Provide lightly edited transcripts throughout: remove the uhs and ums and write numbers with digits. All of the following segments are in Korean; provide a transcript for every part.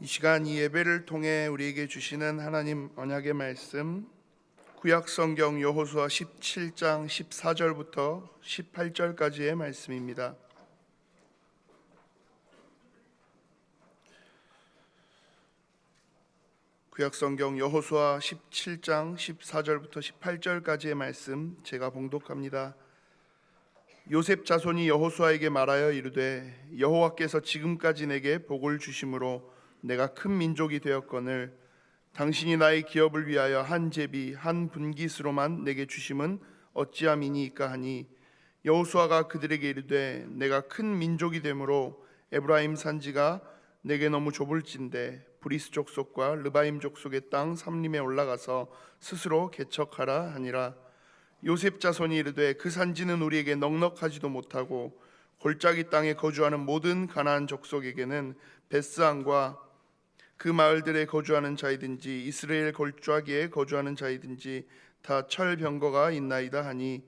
이 시간 이 예배를 통해 우리에게 주시는 하나님 언약의 말씀, 구약 성경 여호수아 17장 14절부터 18절까지의 말씀입니다. 구약 성경 여호수아 17장 14절부터 18절까지의 말씀 제가 봉독합니다. 요셉 자손이 여호수아에게 말하여 이르되 여호와께서 지금까지 내게 복을 주심으로 내가 큰 민족이 되었거늘 당신이 나의 기업을 위하여 한 제비 한 분깃으로만 내게 주심은 어찌함이니이까 하니 여호수아가 그들에게 이르되 내가 큰 민족이 되므로 에브라임 산지가 내게 너무 좁을진대 브리스 족속과 르바임 족속의 땅 삼림에 올라가서 스스로 개척하라 하니라. 요셉 자손이 이르되 그 산지는 우리에게 넉넉하지도 못하고 골짜기 땅에 거주하는 모든 가나안 족속에게는 벳스안과 그 마을들에 거주하는 자이든지 이스라엘 골짜기에 거주하는 자이든지 다 철병거가 있나이다 하니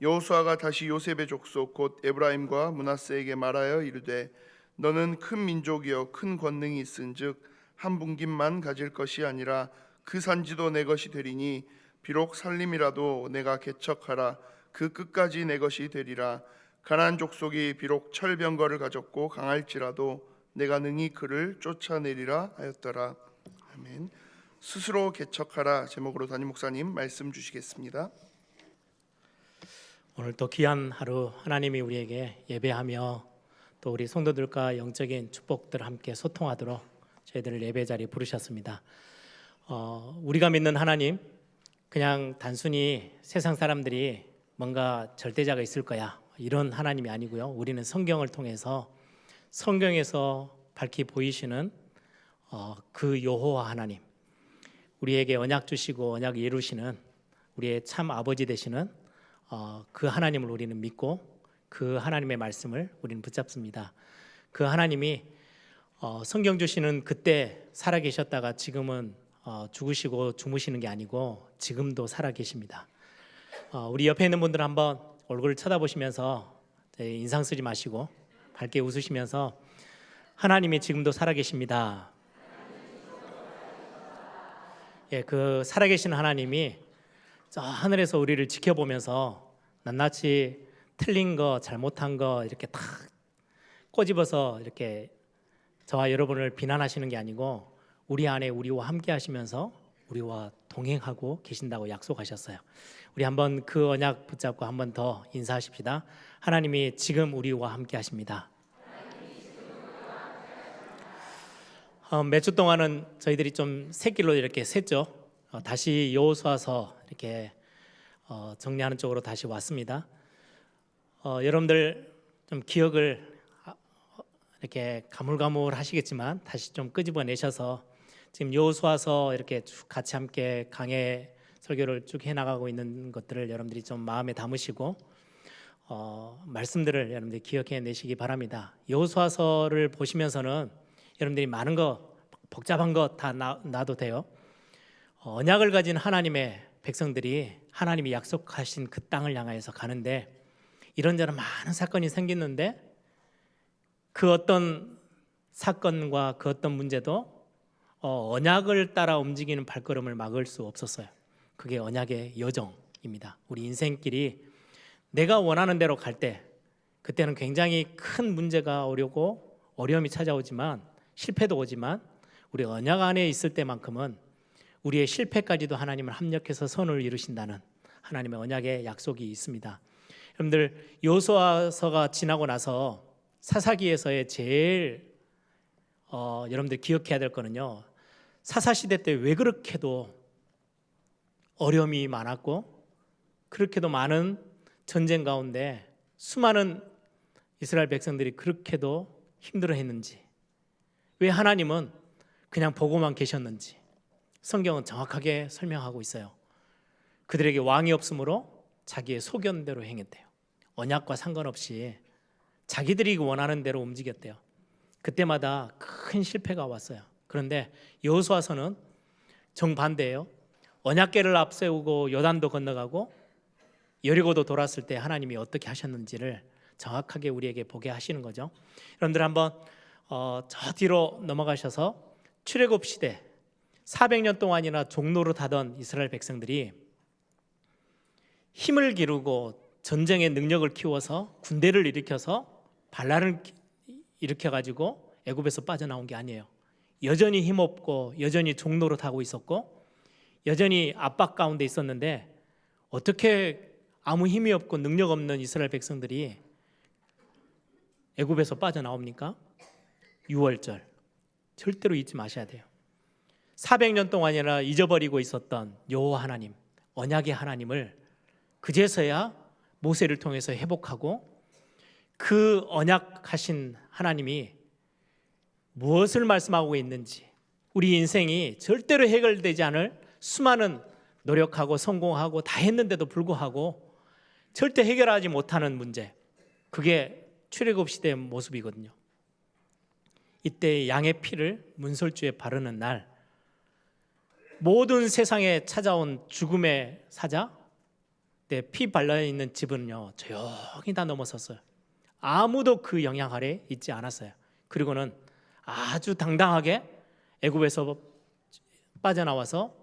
여호수아가 다시 요셉의 족속 곧 에브라임과 므낫세에게 말하여 이르되 너는 큰 민족이여 큰 권능이 있은즉 한 분깃만 가질 것이 아니라 그 산지도 내 것이 되리니 비록 살림이라도 내가 개척하라 그 끝까지 내 것이 되리라. 가나안 족속이 비록 철병거를 가졌고 강할지라도 내가 능히 그를 쫓아내리라 하였더라. 아멘. 스스로 개척하라 제목으로 담임 목사님 말씀 주시겠습니다. 오늘 또 귀한 하루 하나님이 우리에게 예배하며 또 우리 성도들과 영적인 축복들 함께 소통하도록 저희들을 예배 자리에 부르셨습니다. 우리가 믿는 하나님, 그냥 단순히 세상 사람들이 뭔가 절대자가 있을 거야 이런 하나님이 아니고요. 우리는 성경을 통해서 성경에서 밝히 보이시는 그 여호와 하나님, 우리에게 언약 주시고 언약 이루시는 우리의 참 아버지 되시는 그 하나님을 우리는 믿고 그 하나님의 말씀을 우리는 붙잡습니다. 그 하나님이 성경 주시는 그때 살아계셨다가 지금은 죽으시고 주무시는 게 아니고 지금도 살아계십니다. 우리 옆에 있는 분들 한번 얼굴을 쳐다보시면서 인상 쓰지 마시고 밝게 웃으시면서 하나님이 지금도 살아계십니다. 예, 그 살아계신 하나님이 저 하늘에서 우리를 지켜보면서 낱낱이 틀린 거, 잘못한 거 이렇게 다 꼬집어서 이렇게 저와 여러분을 비난하시는 게 아니고 우리 안에 우리와 함께 하시면서 우리와 동행하고 계신다고 약속하셨어요. 우리 한번 그 언약 붙잡고 한번 더 인사하십시다. 하나님이 지금 우리와 함께 하십니다. 몇 주 동안은 저희들이 좀 샛길로 이렇게 샜죠. 다시 여호수아서 이렇게 정리하는 쪽으로 다시 왔습니다. 여러분들 좀 기억을 이렇게 가물가물 하시겠지만 다시 좀 끄집어내셔서 지금 여호수아서 이렇게 쭉 같이 함께 강해 설교를 쭉 해나가고 있는 것들을 여러분들이 좀 마음에 담으시고 말씀들을 여러분들이 기억해내시기 바랍니다. 여호수아서를 보시면서는 여러분들이 많은 거 복잡한 거 다 놔도 돼요. 언약을 가진 하나님의 백성들이 하나님이 약속하신 그 땅을 향하여서 가는데 이런저런 많은 사건이 생기는데 그 어떤 사건과 그 어떤 문제도 언약을 따라 움직이는 발걸음을 막을 수 없었어요. 그게 언약의 여정입니다. 우리 인생길이 내가 원하는 대로 갈 때 그때는 굉장히 큰 문제가 오려고 어려움이 찾아오지만 실패도 오지만 우리 언약 안에 있을 때만큼은 우리의 실패까지도 하나님을 합력해서 선을 이루신다는 하나님의 언약의 약속이 있습니다. 여러분들 여호수아서가 지나고 나서 사사기에서의 제일 여러분들 기억해야 될 거는요, 사사시대 때 왜 그렇게도 어려움이 많았고 그렇게도 많은 전쟁 가운데 수많은 이스라엘 백성들이 그렇게도 힘들어했는지, 왜 하나님은 그냥 보고만 계셨는지 성경은 정확하게 설명하고 있어요. 그들에게 왕이 없으므로 자기의 소견대로 행했대요. 언약과 상관없이 자기들이 원하는 대로 움직였대요. 그때마다 큰 실패가 왔어요. 그런데 여호수아서는 정반대예요. 언약궤를 앞세우고 요단도 건너가고 여리고도 돌았을 때 하나님이 어떻게 하셨는지를 정확하게 우리에게 보게 하시는 거죠. 여러분들 한번 저 뒤로 넘어가셔서 출애굽 시대 400년 동안이나 종노릇하던 이스라엘 백성들이 힘을 기르고 전쟁의 능력을 키워서 군대를 일으켜서 반란을 일으켜 가지고 애굽에서 빠져나온 게 아니에요. 여전히 힘없고 여전히 종노릇하고 있었고 여전히 압박 가운데 있었는데 어떻게 아무 힘이 없고 능력 없는 이스라엘 백성들이 애굽에서 빠져나옵니까? 유월절 절대로 잊지 마셔야 돼요. 400년 동안이나 잊어버리고 있었던 여호와 하나님, 언약의 하나님을 그제서야 모세를 통해서 회복하고 그 언약하신 하나님이 무엇을 말씀하고 있는지, 우리 인생이 절대로 해결되지 않을 수많은 노력하고 성공하고 다 했는데도 불구하고 절대 해결하지 못하는 문제, 그게 출애굽 시대의 모습이거든요. 이때 양의 피를 문설주에 바르는 날, 모든 세상에 찾아온 죽음의 사자, 피 발라있는 집은요 조용히 다 넘어섰어요. 아무도 그 영향 아래 있지 않았어요. 그리고는 아주 당당하게 애굽에서 빠져나와서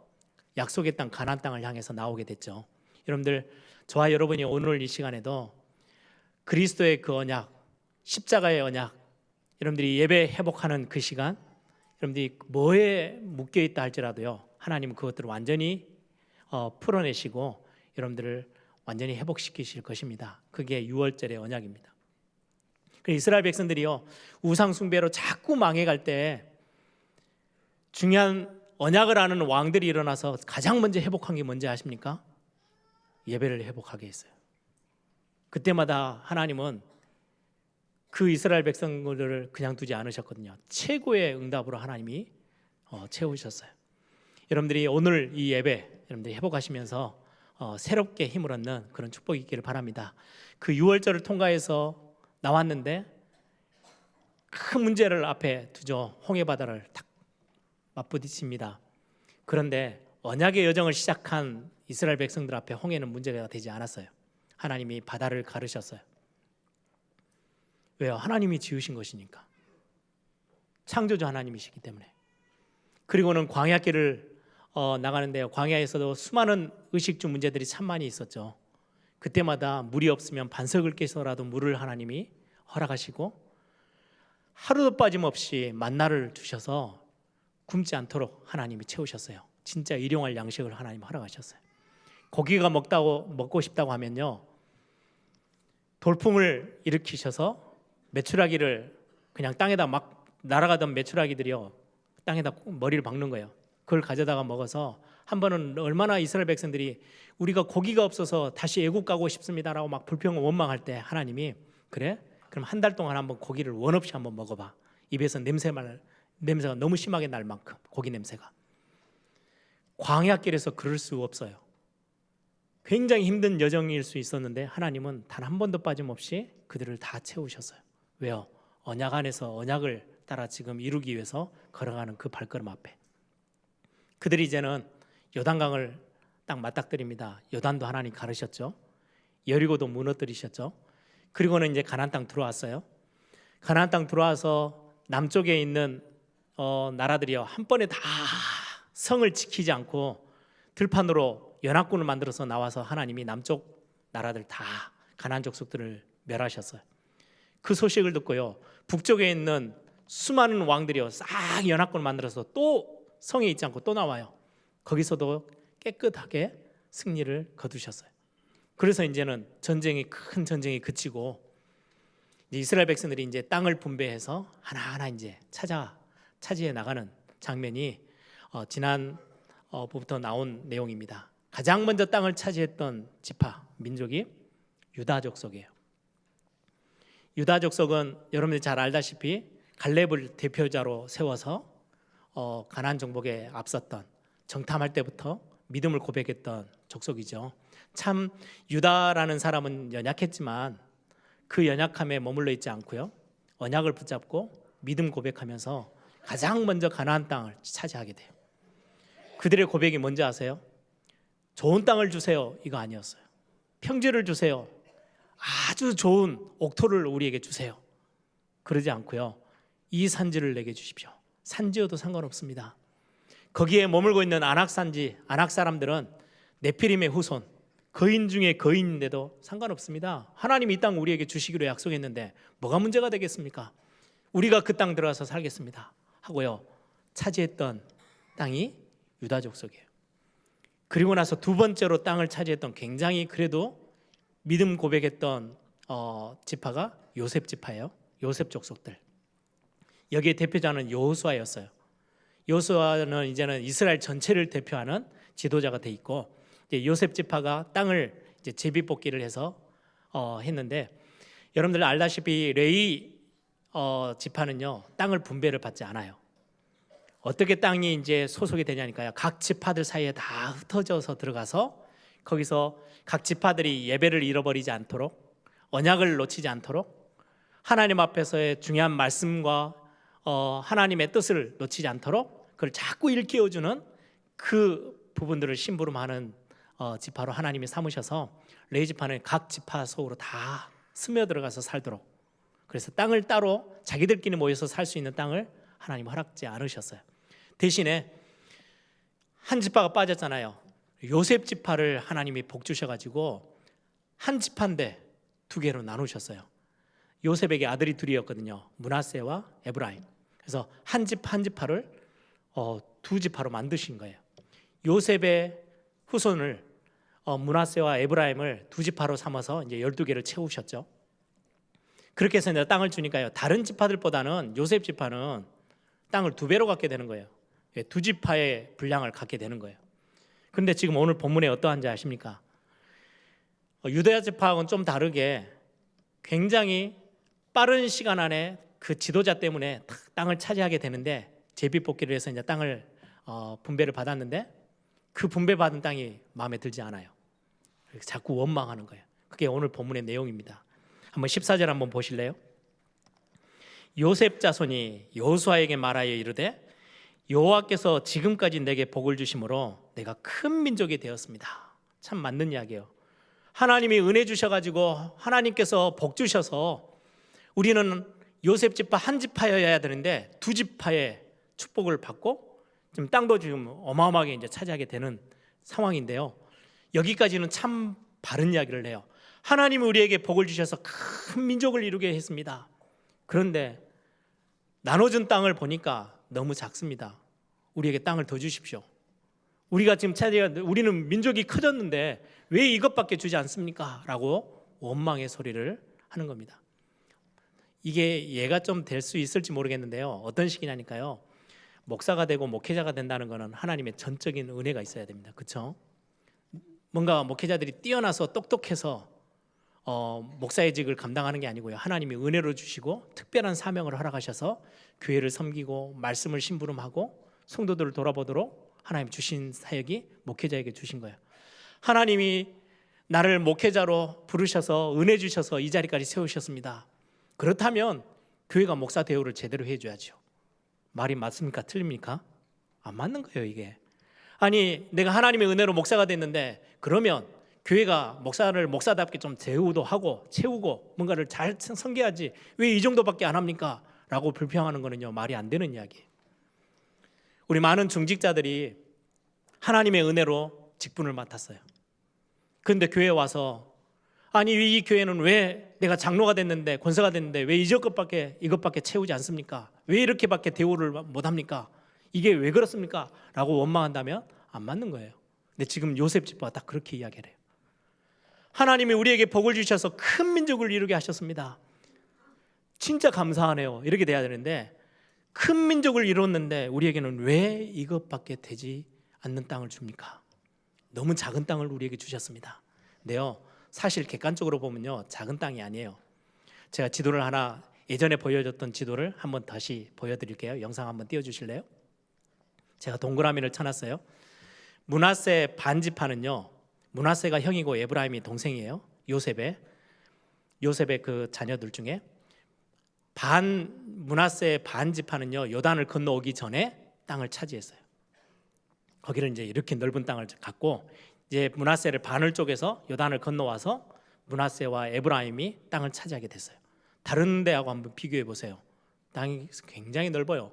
약속의 땅 가나안 땅을 향해서 나오게 됐죠. 여러분들, 저와 여러분이 오늘 이 시간에도 그리스도의 그 언약, 십자가의 언약, 여러분들이 예배 회복하는 그 시간, 여러분들이 뭐에 묶여 있다 할지라도요 하나님은 그것들을 완전히 풀어내시고 여러분들을 완전히 회복시키실 것입니다. 그게 6월절의 언약입니다. 이스라엘 백성들이요 우상 숭배로 자꾸 망해갈 때 중요한 언약을 아는 왕들이 일어나서 가장 먼저 회복한 게 뭔지 아십니까? 예배를 회복하게 했어요. 그때마다 하나님은 그 이스라엘 백성들을 그냥 두지 않으셨거든요. 최고의 응답으로 하나님이 채우셨어요. 여러분들이 오늘 이 예배 여러분들이 회복하시면서 새롭게 힘을 얻는 그런 축복이 있기를 바랍니다. 그 6월절을 통과해서 나왔는데 큰 문제를 앞에 두죠. 홍해바다를 탁 맞부딪힙니다. 그런데 언약의 여정을 시작한 이스라엘 백성들 앞에 홍해는 문제가 되지 않았어요. 하나님이 바다를 가르셨어요. 왜요? 하나님이 지으신 것이니까. 창조주 하나님이시기 때문에. 그리고는 광야길을 나가는데요, 광야에서도 수많은 의식주 문제들이 참 많이 있었죠. 그때마다 물이 없으면 반석을 깨서라도 물을 하나님이 허락하시고 하루도 빠짐없이 만나를 주셔서 굶지 않도록 하나님이 채우셨어요. 진짜 일용할 양식을 하나님 허락하셨어요. 고기가 먹고 싶다고 하면요 돌풍을 일으키셔서 메추라기를 그냥 땅에다 막 날아가던 메추라기들이요 땅에다 머리를 박는 거예요. 그걸 가져다가 먹어서 한 번은 얼마나 이스라엘 백성들이 우리가 고기가 없어서 다시 애굽 가고 싶습니다라고 막 불평 원망할 때 하나님이 그래? 그럼 한 달 동안 한번 고기를 원 없이 한번 먹어봐. 입에서 냄새가 너무 심하게 날 만큼 고기 냄새가. 광야길에서 그럴 수 없어요. 굉장히 힘든 여정일 수 있었는데 하나님은 단 한 번도 빠짐없이 그들을 다 채우셨어요. 왜요? 언약 안에서 언약을 따라 지금 이루기 위해서 걸어가는 그 발걸음 앞에 그들이 이제는 요단강을 딱 맞닥뜨립니다. 요단도 하나님 가르셨죠. 여리고도 무너뜨리셨죠. 그리고는 이제 가나안 땅 들어왔어요. 가나안 땅 들어와서 남쪽에 있는 나라들이요 한 번에 다 성을 지키지 않고 들판으로 연합군을 만들어서 나와서 하나님이 남쪽 나라들 다 가나안 족속들을 멸하셨어요. 그 소식을 듣고요 북쪽에 있는 수많은 왕들이요 싹 연합군을 만들어서 또 성에 있지 않고 또 나와요. 거기서도 깨끗하게 승리를 거두셨어요. 그래서 이제는 큰 전쟁이 그치고 이제 이스라엘 백성들이 이제 땅을 분배해서 하나하나 이제 차지해 나가는 장면이 지난 부터 나온 내용입니다. 가장 먼저 땅을 차지했던 지파 민족이 유다 족속이에요. 유다 족속은 여러분들이 잘 알다시피 갈렙을 대표자로 세워서 가나안 정복에 앞섰던 정탐할 때부터 믿음을 고백했던 족속이죠. 참 유다라는 사람은 연약했지만 그 연약함에 머물러 있지 않고요 언약을 붙잡고 믿음 고백하면서 가장 먼저 가나안 땅을 차지하게 돼요. 그들의 고백이 뭔지 아세요? 좋은 땅을 주세요 이거 아니었어요. 평지를 주세요. 아주 좋은 옥토를 우리에게 주세요. 그러지 않고요 이 산지를 내게 주십시오. 산지여도 상관없습니다. 거기에 머물고 있는 아낙 사람들은 네피림의 후손, 거인 중에 거인인데도 상관없습니다. 하나님이 이 땅 우리에게 주시기로 약속했는데 뭐가 문제가 되겠습니까? 우리가 그 땅 들어가서 살겠습니다 하고요, 차지했던 땅이 유다 족속이에요. 그리고 나서 두 번째로 땅을 차지했던, 굉장히 그래도 믿음 고백했던 지파가 요셉 지파예요. 요셉 족속들. 여기에 대표자는 여호수아였어요. 여호수아는 이제는 이스라엘 전체를 대표하는 지도자가 돼 있고, 이제 요셉 지파가 땅을 이제 제비뽑기를 해서 했는데, 여러분들 알다시피 레위 지파는요 땅을 분배를 받지 않아요. 어떻게 땅이 이제 소속이 되냐니까요, 각 지파들 사이에 다 흩어져서 들어가서 거기서 각 지파들이 예배를 잃어버리지 않도록, 언약을 놓치지 않도록, 하나님 앞에서의 중요한 말씀과 하나님의 뜻을 놓치지 않도록 그걸 자꾸 일깨워주는 그 부분들을 심부름하는 지파로 하나님이 삼으셔서 레위 지파는 각 지파 속으로 다 스며들어가서 살도록, 그래서 땅을 따로 자기들끼리 모여서 살 수 있는 땅을 하나님 허락지 않으셨어요. 대신에 한 지파가 빠졌잖아요. 요셉 지파를 하나님이 복 주셔가지고 한 지파인데 두 개로 나누셨어요. 요셉에게 아들이 둘이었거든요. 므낫세와 에브라임. 그래서 한 지파를 두 지파로 만드신 거예요. 요셉의 후손을 므낫세와 에브라임을 두 지파로 삼아서 이제 12개를 채우셨죠. 그렇게 해서 이제 땅을 주니까요, 다른 지파들보다는 요셉 지파는 땅을 두 배로 갖게 되는 거예요. 두 지파의 분량을 갖게 되는 거예요. 그런데 지금 오늘 본문에 어떠한지 아십니까? 유다 지파하고는 좀 다르게 굉장히 빠른 시간 안에 그 지도자 때문에 땅을 차지하게 되는데, 제비뽑기를 해서 이제 땅을 분배를 받았는데 그 분배받은 땅이 마음에 들지 않아요. 자꾸 원망하는 거예요. 그게 오늘 본문의 내용입니다. 한번 14절 한번 보실래요? 요셉 자손이 여호수아에게 말하여 이르되 여호와께서 지금까지 내게 복을 주심으로 내가 큰 민족이 되었습니다. 참 맞는 이야기예요. 하나님이 은혜 주셔가지고 하나님께서 복 주셔서 우리는 요셉 지파 한 지파여야 되는데 두 지파의 축복을 받고 지금 땅도 지금 어마어마하게 이제 차지하게 되는 상황인데요, 여기까지는 참 바른 이야기를 해요. 하나님이 우리에게 복을 주셔서 큰 민족을 이루게 했습니다. 그런데 나눠준 땅을 보니까 너무 작습니다. 우리에게 땅을 더 주십시오. 우리가 지금 우리는 민족이 커졌는데 왜 이것밖에 주지 않습니까? 라고 원망의 소리를 하는 겁니다. 이게 이해가 좀 될 수 있을지 모르겠는데요, 어떤 식이냐니까요, 목사가 되고 목회자가 된다는 것은 하나님의 전적인 은혜가 있어야 됩니다. 그렇죠? 뭔가 목회자들이 뛰어나서 똑똑해서 목사의 직을 감당하는 게 아니고요, 하나님이 은혜로 주시고 특별한 사명을 허락하셔서 교회를 섬기고 말씀을 심부름하고 성도들을 돌아보도록 하나님 주신 사역이 목회자에게 주신 거예요. 하나님이 나를 목회자로 부르셔서 은혜 주셔서 이 자리까지 세우셨습니다. 그렇다면 교회가 목사 대우를 제대로 해줘야죠. 말이 맞습니까? 틀립니까? 안 맞는 거예요 이게. 아니 내가 하나님의 은혜로 목사가 됐는데 그러면 교회가 목사를 목사답게 좀 대우도 하고 채우고 뭔가를 잘 섬겨야지 왜 이 정도밖에 안 합니까? 라고 불평하는 거는요, 말이 안 되는 이야기예요. 우리 많은 중직자들이 하나님의 은혜로 직분을 맡았어요. 그런데 교회에 와서 아니 이 교회는 왜 내가 장로가 됐는데 권사가 됐는데 왜 이것밖에 채우지 않습니까? 왜 이렇게밖에 대우를 못합니까? 이게 왜 그렇습니까? 라고 원망한다면 안 맞는 거예요. 근데 지금 요셉 지파가 딱 그렇게 이야기를 해요. 하나님이 우리에게 복을 주셔서 큰 민족을 이루게 하셨습니다. 진짜 감사하네요. 이렇게 돼야 되는데 큰 민족을 이뤘는데 우리에게는 왜 이것밖에 되지 않는 땅을 줍니까? 너무 작은 땅을 우리에게 주셨습니다. 근데요, 사실 객관적으로 보면요, 작은 땅이 아니에요. 제가 지도를 하나, 예전에 보여줬던 지도를 한번 다시 보여드릴게요. 영상 한번 띄워주실래요? 제가 동그라미를 쳐놨어요. 므낫세 반지파는요, 므낫세가 형이고 에브라임이 동생이에요. 요셉의 그 자녀들 중에 므낫세 반지파는요, 요단을 건너오기 전에 땅을 차지했어요. 거기를 이제 이렇게 넓은 땅을 갖고 이제 므낫세를 반을 쪼개서 요단을 건너와서 므낫세와 에브라임이 땅을 차지하게 됐어요. 다른 데하고 한번 비교해 보세요. 땅이 굉장히 넓어요.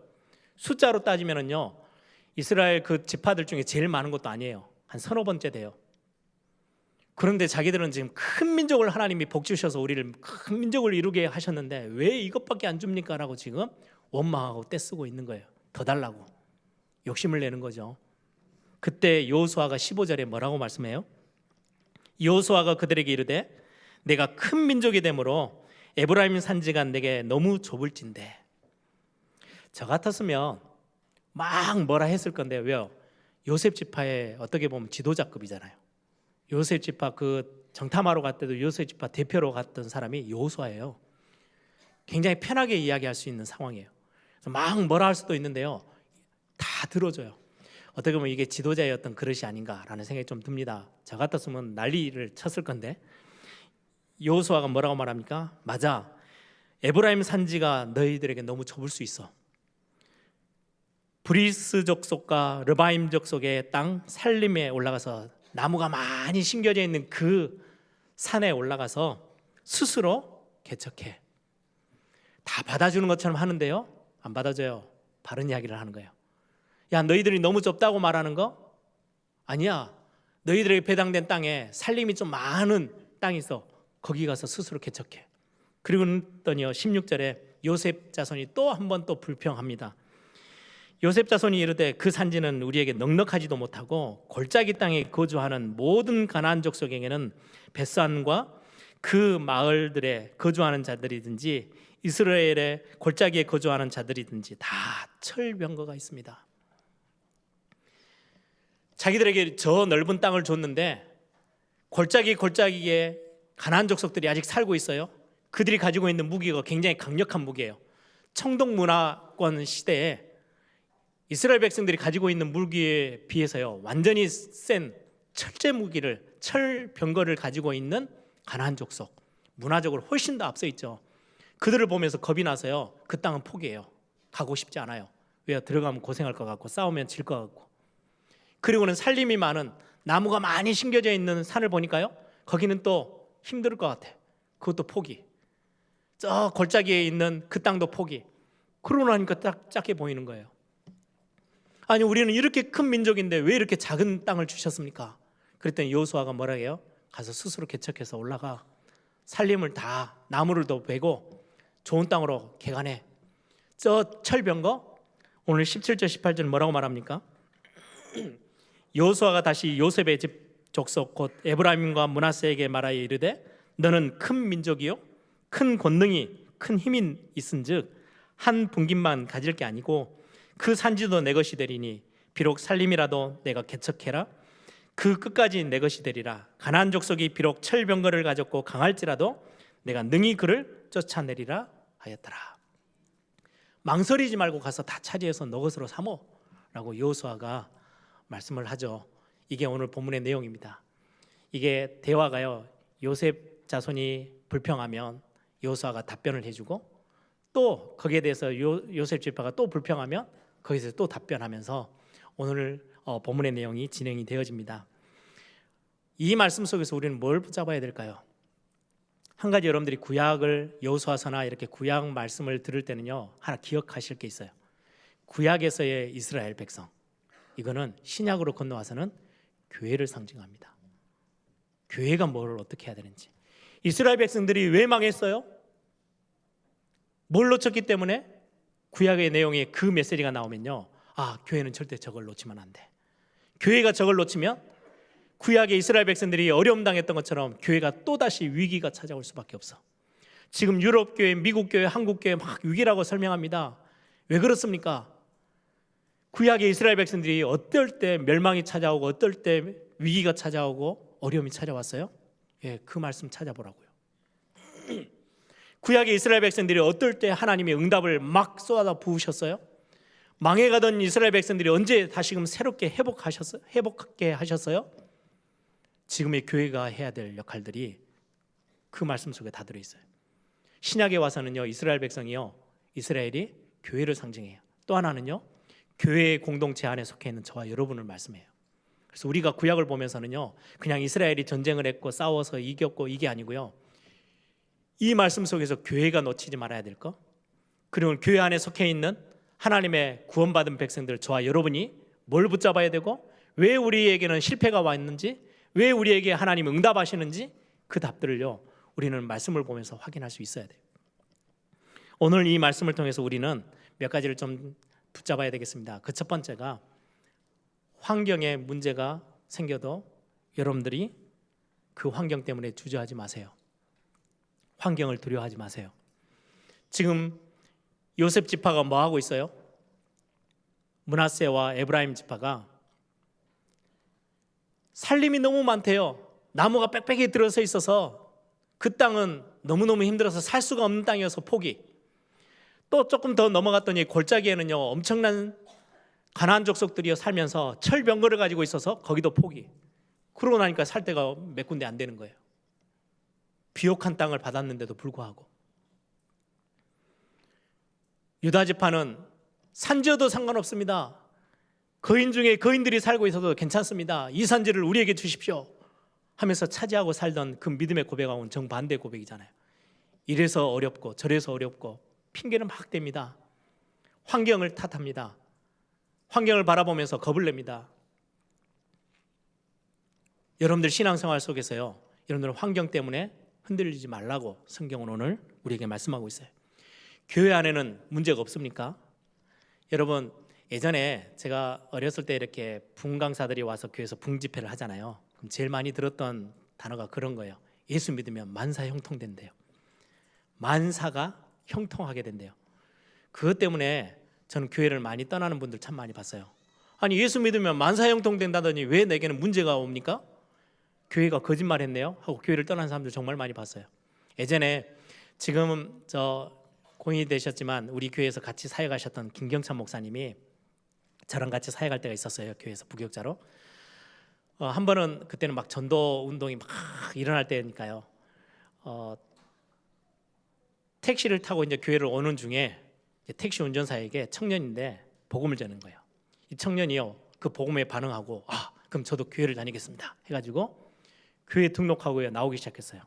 숫자로 따지면은요, 이스라엘 그 지파들 중에 제일 많은 것도 아니에요. 한 서너 번째 돼요. 그런데 자기들은 지금 큰 민족을 하나님이 복 주셔서 우리를 큰 민족을 이루게 하셨는데 왜 이것밖에 안 줍니까? 라고 지금 원망하고 떼쓰고 있는 거예요. 더 달라고 욕심을 내는 거죠. 그때 여호수아가 15절에 뭐라고 말씀해요? 여호수아가 그들에게 이르되 내가 큰 민족이 되므로 에브라임 산지가 내게 너무 좁을진대. 저 같았으면 막 뭐라 했을 건데 왜요? 요셉 지파의 어떻게 보면 지도자급이잖아요. 요셉 지파 그 정탐하러 갈 때도 요셉 지파 대표로 갔던 사람이 여호수아예요. 굉장히 편하게 이야기할 수 있는 상황이에요. 그래서 막 뭐라 할 수도 있는데요, 다 들어줘요. 어떻게 보면 이게 지도자의 어떤 그릇이 아닌가라는 생각이 좀 듭니다. 저 같았으면 난리를 쳤을 건데 여호수아가 뭐라고 말합니까? 맞아, 에브라임 산지가 너희들에게 너무 좁을 수 있어. 브리스 족속과 르바임 족속의 땅 살림에 올라가서 나무가 많이 심겨져 있는 그 산에 올라가서 스스로 개척해. 다 받아주는 것처럼 하는데요, 안 받아줘요. 바른 이야기를 하는 거예요. 야, 너희들이 너무 좁다고 말하는 거? 아니야. 너희들에게 배당된 땅에 살림이 좀 많은 땅이 있어. 거기 가서 스스로 개척해. 그러더니요, 16절에 요셉 자손이 또 한 번 또 불평합니다. 요셉 자손이 이르되 그 산지는 우리에게 넉넉하지도 못하고 골짜기 땅에 거주하는 모든 가나안 족속에게는 벳산과 그 마을들에 거주하는 자들이든지 이스라엘의 골짜기에 거주하는 자들이든지 다 철병거가 있습니다. 자기들에게 저 넓은 땅을 줬는데 골짜기에 가나안 족속들이 아직 살고 있어요. 그들이 가지고 있는 무기가 굉장히 강력한 무기예요. 청동 문화권 시대에 이스라엘 백성들이 가지고 있는 무기에 비해서요, 완전히 센 철제 무기를, 철병거를 가지고 있는 가나안 족속, 문화적으로 훨씬 더 앞서 있죠. 그들을 보면서 겁이 나서요, 그 땅은 포기해요. 가고 싶지 않아요. 왜? 들어가면 고생할 것 같고 싸우면 질 것 같고. 그리고는 살림이 많은, 나무가 많이 심겨져 있는 산을 보니까요, 거기는 또 힘들 것 같아. 그것도 포기. 저 골짜기에 있는 그 땅도 포기. 그러고 나니까 딱 작게 보이는 거예요. 아니, 우리는 이렇게 큰 민족인데 왜 이렇게 작은 땅을 주셨습니까? 그랬더니 여호수아가 뭐라 해요? 가서 스스로 개척해서 올라가 살림을 다, 나무를 더 베고 좋은 땅으로 개간해. 저 철병거, 오늘 17절 18절 뭐라고 말합니까? 여호수아가 다시 요셉의 집 족속 곧 에브라임과 므낫세에게 말하여 이르되 너는 큰 민족이요 큰 권능이 큰 힘이 있은즉 한 분깃만 가질 게 아니고 그 산지도 내 것이 되리니 비록 살림이라도 내가 개척해라. 그 끝까지 내 것이 되리라. 가나안 족속이 비록 철병거를 가졌고 강할지라도 내가 능히 그를 쫓아내리라 하였더라. 망설이지 말고 가서 다 차지해서 너 것으로 삼어라고 여호수아가 말씀을 하죠. 이게 오늘 본문의 내용입니다. 이게 대화가요, 요셉 자손이 불평하면 여호수아가 답변을 해주고 또 거기에 대해서 요셉 지파가 또 불평하면 거기서 또 답변하면서 오늘 본문의 내용이 진행이 되어집니다. 이 말씀 속에서 우리는 뭘 붙잡아야 될까요? 한 가지 여러분들이 구약을, 여호수아서나 이렇게 구약 말씀을 들을 때는요, 하나 기억하실 게 있어요. 구약에서의 이스라엘 백성, 이거는 신약으로 건너와서는 교회를 상징합니다. 교회가 뭘 어떻게 해야 되는지. 이스라엘 백성들이 왜 망했어요? 뭘 놓쳤기 때문에? 구약의 내용에 그 메시지가 나오면요, 아, 교회는 절대 저걸 놓치면 안 돼. 교회가 저걸 놓치면 구약의 이스라엘 백성들이 어려움 당했던 것처럼 교회가 또다시 위기가 찾아올 수밖에 없어. 지금 유럽 교회, 미국 교회, 한국 교회 막 위기라고 설명합니다. 왜 그렇습니까? 구약의 이스라엘 백성들이 어떨 때 멸망이 찾아오고 어떨 때 위기가 찾아오고 어려움이 찾아왔어요? 예, 그 말씀 찾아보라고요. 구약의 이스라엘 백성들이 어떨 때 하나님의 응답을 막 쏟아 부으셨어요? 망해가던 이스라엘 백성들이 언제 다시금 새롭게 회복하게 하셨어요? 지금의 교회가 해야 될 역할들이 그 말씀 속에 다 들어있어요. 신약에 와서는요, 이스라엘 백성이요, 이스라엘이 교회를 상징해요. 또 하나는요, 교회의 공동체 안에 속해 있는 저와 여러분을 말씀해요. 그래서 우리가 구약을 보면서는요, 그냥 이스라엘이 전쟁을 했고 싸워서 이겼고 이게 아니고요, 이 말씀 속에서 교회가 놓치지 말아야 될 것, 그리고 교회 안에 속해 있는 하나님의 구원받은 백성들, 저와 여러분이 뭘 붙잡아야 되고 왜 우리에게는 실패가 왔는지, 왜 우리에게 하나님이 응답하시는지 그 답들을요 우리는 말씀을 보면서 확인할 수 있어야 돼요. 오늘 이 말씀을 통해서 우리는 몇 가지를 좀 붙잡아야 되겠습니다. 그 첫 번째가 환경에 문제가 생겨도 여러분들이 그 환경 때문에 주저하지 마세요. 환경을 두려워하지 마세요. 지금 요셉 지파가 뭐 하고 있어요? 므낫세와 에브라임 지파가 살림이 너무 많대요. 나무가 빽빽이 들어서 있어서 그 땅은 너무너무 힘들어서 살 수가 없는 땅이어서 포기. 또 조금 더 넘어갔더니 골짜기에는요 엄청난 가나안 족속들이 살면서 철병거를 가지고 있어서 거기도 포기. 그러고 나니까 살 데가 몇 군데 안 되는 거예요. 비옥한 땅을 받았는데도 불구하고. 유다 지파는 산지어도 상관없습니다. 거인 중에 거인들이 살고 있어도 괜찮습니다. 이 산지를 우리에게 주십시오 하면서 차지하고 살던 그 믿음의 고백하고는 정반대 고백이잖아요. 이래서 어렵고 저래서 어렵고 핑계를 막 댑니다. 환경을 탓합니다. 환경을 바라보면서 겁을 냅니다. 여러분들 신앙생활 속에서요 여러분들 환경 때문에 흔들리지 말라고 성경은 오늘 우리에게 말씀하고 있어요. 교회 안에는 문제가 없습니까? 여러분 예전에 제가 어렸을 때 이렇게 붕강사들이 와서 교회에서 붕집회를 하잖아요. 그럼 제일 많이 들었던 단어가 그런 거예요. 예수 믿으면 만사 형통된대요. 만사가 형통하게 된대요. 그것 때문에 저는 교회를 많이 떠나는 분들 참 많이 봤어요. 아니 예수 믿으면 만사 형통된다더니 왜 내게는 문제가 옵니까? 교회가 거짓말했네요 하고 교회를 떠나는 사람들 정말 많이 봤어요. 예전에 지금은 공인이 되셨지만 우리 교회에서 같이 사역하셨던 김경찬 목사님이 저랑 같이 사역할 때가 있었어요. 교회에서 부교육자로. 한 번은 그때는 막 전도 운동이 막 일어날 때니까요. 택시를 타고 이제 교회를 오는 중에 택시 운전사에게 청년인데 복음을 전는 거예요. 이 청년이요 그 복음에 반응하고 그럼 저도 교회를 다니겠습니다 해가지고 교회 등록하고 나오기 시작했어요.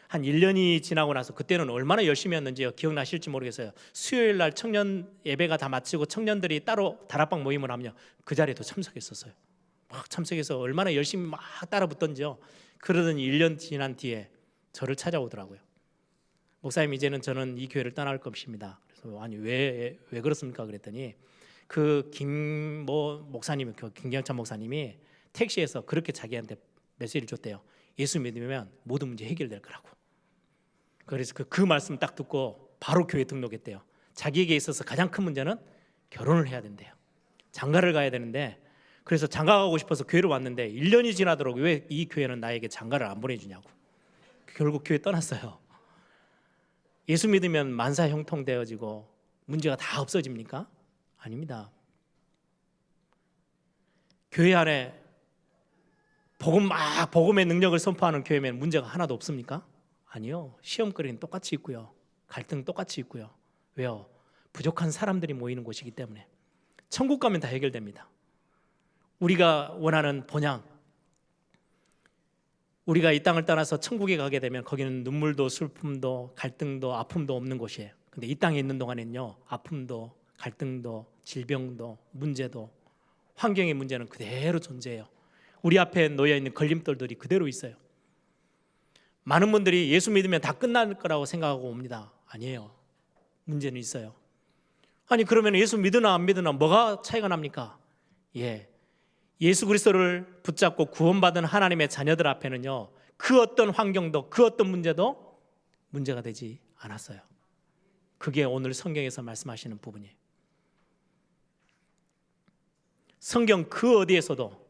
한 1년이 지나고 나서 그때는 얼마나 열심히 했는지 기억나실지 모르겠어요. 수요일 날 청년 예배가 다 마치고 청년들이 따로 다락방 모임을 하면요 그 자리에도 참석했었어요. 막 참석해서 얼마나 열심히 막 따라 붙던지요. 그러더니 1년 지난 뒤에 저를 찾아오더라고요. 목사님 이제는 저는 이 교회를 떠날 것입니다. 그래서 아니 왜 그렇습니까? 그랬더니 그 목사님이 김경찬 목사님이 택시에서 그렇게 자기한테 메시지를 줬대요. 예수 믿으면 모든 문제 해결될 거라고. 그래서 그 말씀 딱 듣고 바로 교회 등록했대요. 자기에게 있어서 가장 큰 문제는 결혼을 해야 된대요. 장가를 가야 되는데 그래서 장가 가고 싶어서 교회로 왔는데 1년이 지나도록 왜 이 교회는 나에게 장가를 안 보내주냐고. 결국 교회 떠났어요. 예수 믿으면 만사 형통되어지고 문제가 다 없어집니까? 아닙니다. 교회 안에 복음의 능력을 선포하는 교회면 문제가 하나도 없습니까? 아니요. 시험거리는 똑같이 있고요. 갈등 똑같이 있고요. 왜요? 부족한 사람들이 모이는 곳이기 때문에. 천국 가면 다 해결됩니다. 우리가 원하는 본향, 우리가 이 땅을 떠나서 천국에 가게 되면 거기는 눈물도 슬픔도 갈등도 아픔도 없는 곳이에요. 근데 이 땅에 있는 동안에는요 아픔도 갈등도 질병도 문제도 환경의 문제는 그대로 존재해요. 우리 앞에 놓여 있는 걸림돌들이 그대로 있어요. 많은 분들이 예수 믿으면 다 끝날 거라고 생각하고 옵니다. 아니에요. 문제는 있어요. 아니 그러면 예수 믿으나 안 믿으나 뭐가 차이가 납니까? 예수 그리스도를 붙잡고 구원받은 하나님의 자녀들 앞에는요 그 어떤 환경도 그 어떤 문제도 문제가 되지 않았어요. 그게 오늘 성경에서 말씀하시는 부분이에요. 성경 그 어디에서도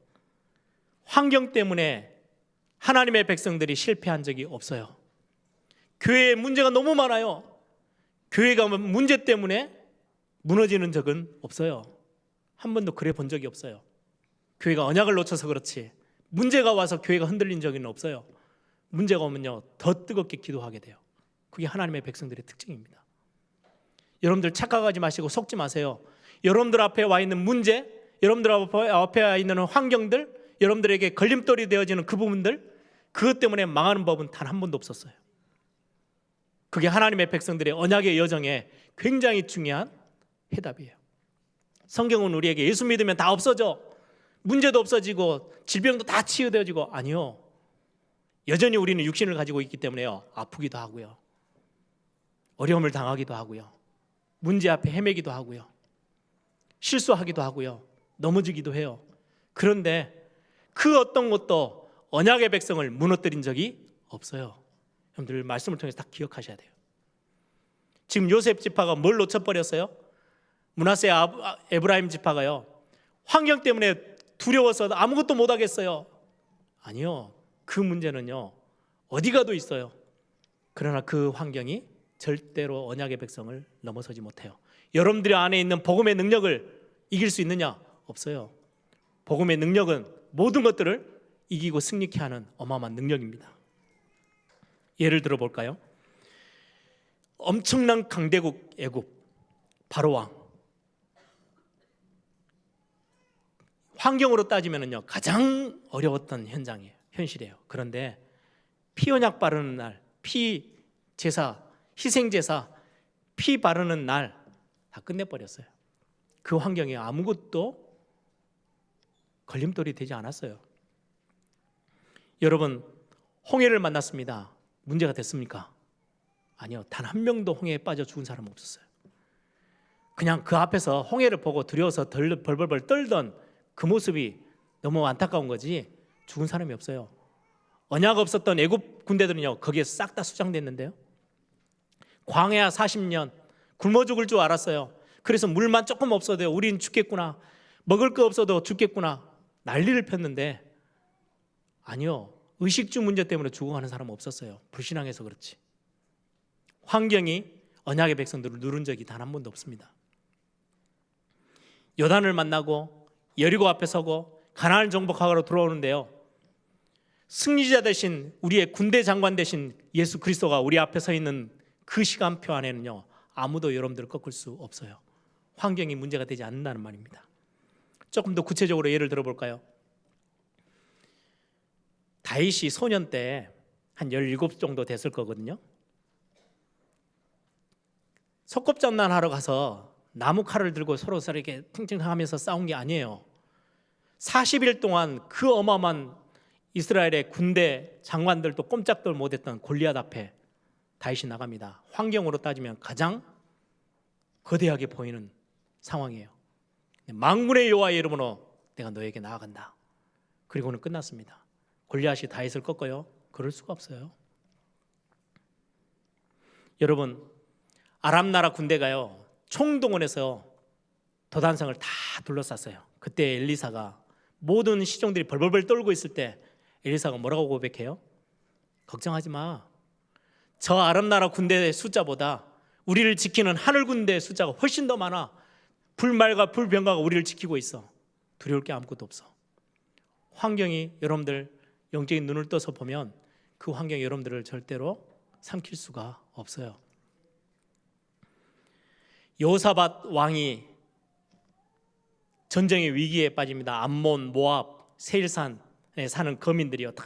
환경 때문에 하나님의 백성들이 실패한 적이 없어요. 교회에 문제가 너무 많아요. 교회가 문제 때문에 무너지는 적은 없어요. 한 번도 그래 본 적이 없어요. 교회가 언약을 놓쳐서 그렇지 문제가 와서 교회가 흔들린 적은 없어요. 문제가 오면요 더 뜨겁게 기도하게 돼요. 그게 하나님의 백성들의 특징입니다. 여러분들 착각하지 마시고 속지 마세요. 여러분들 앞에 와 있는 문제, 여러분들 앞에 와 있는 환경들, 여러분들에게 걸림돌이 되어지는 그 부분들, 그것 때문에 망하는 법은 단 한 번도 없었어요. 그게 하나님의 백성들의 언약의 여정에 굉장히 중요한 해답이에요. 성경은 우리에게 예수 믿으면 다 없어져, 문제도 없어지고 질병도 다 치유되어지고, 아니요. 여전히 우리는 육신을 가지고 있기 때문에요, 아프기도 하고요, 어려움을 당하기도 하고요, 문제 앞에 헤매기도 하고요, 실수하기도 하고요, 넘어지기도 해요. 그런데 그 어떤 것도 언약의 백성을 무너뜨린 적이 없어요. 여러분들 말씀을 통해서 다 기억하셔야 돼요. 지금 요셉 지파가 뭘 놓쳐버렸어요? 므낫세 에브라임 지파가요, 환경 때문에 두려워서 아무것도 못하겠어요. 아니요, 그 문제는요 어디 가도 있어요. 그러나 그 환경이 절대로 언약의 백성을 넘어서지 못해요. 여러분들이 안에 있는 복음의 능력을 이길 수 있느냐? 없어요. 복음의 능력은 모든 것들을 이기고 승리케 하는 어마어마한 능력입니다. 예를 들어 볼까요? 엄청난 강대국 애굽 바로 왕, 환경으로 따지면요 가장 어려웠던 현실이에요. 그런데 피 언약 바르는 날, 피 제사, 희생 제사, 피 바르는 날 다 끝내버렸어요. 그 환경에 아무것도 걸림돌이 되지 않았어요. 여러분, 홍해를 만났습니다. 문제가 됐습니까? 아니요, 단 한 명도 홍해에 빠져 죽은 사람은 없었어요. 그냥 그 앞에서 홍해를 보고 두려워서 벌벌벌 떨던 그 모습이 너무 안타까운 거지 죽은 사람이 없어요. 언약 없었던 애굽 군대들은요 거기에 싹 다 수장됐는데요, 광야 40년 굶어 죽을 줄 알았어요. 그래서 물만 조금 없어도 우린 죽겠구나, 먹을 거 없어도 죽겠구나 난리를 폈는데, 아니요, 의식주 문제 때문에 죽어가는 사람은 없었어요. 불신앙해서 그렇지. 환경이 언약의 백성들을 누른 적이 단 한 번도 없습니다. 요단을 만나고 여리고 앞에 서고 가나안 정복하러 들어오는데요, 승리자 대신 우리의 군대 장관 대신 예수 그리스도가 우리 앞에 서 있는 그 시간표 안에는요 아무도 여러분들을 꺾을 수 없어요. 환경이 문제가 되지 않는다는 말입니다. 조금 더 구체적으로 예를 들어볼까요? 다윗이 소년 때 한 17 정도 됐을 거거든요. 속꿉장난하러 가서 나무 칼을 들고 서로 이렇게 팅팅하면서 싸운 게 아니에요. 40일 동안 그 어마어마한 이스라엘의 군대 장관들도 꼼짝도 못했던 골리앗 앞에 다윗이 나갑니다. 환경으로 따지면 가장 거대하게 보이는 상황이에요. 만군의 여호와의 이름으로 내가 너에게 나아간다. 그리고는 끝났습니다. 골리앗이 다윗을 꺾어요? 그럴 수가 없어요. 여러분, 아람 나라 군대가요 총동원해서 도단성을 다 둘러쌌어요. 그때 엘리사가 모든 시종들이 벌벌벌 떨고 있을 때 엘리사가 뭐라고 고백해요? 걱정하지 마. 저 아람 나라 군대의 숫자보다 우리를 지키는 하늘 군대의 숫자가 훨씬 더 많아. 불말과 불병가가 우리를 지키고 있어. 두려울 게 아무것도 없어. 환경이 여러분들 영적인 눈을 떠서 보면 그 환경이 여러분들을 절대로 삼킬 수가 없어요. 여호사밧 왕이 전쟁의 위기에 빠집니다. 암몬, 모압, 세일산에 사는 거민들이요 다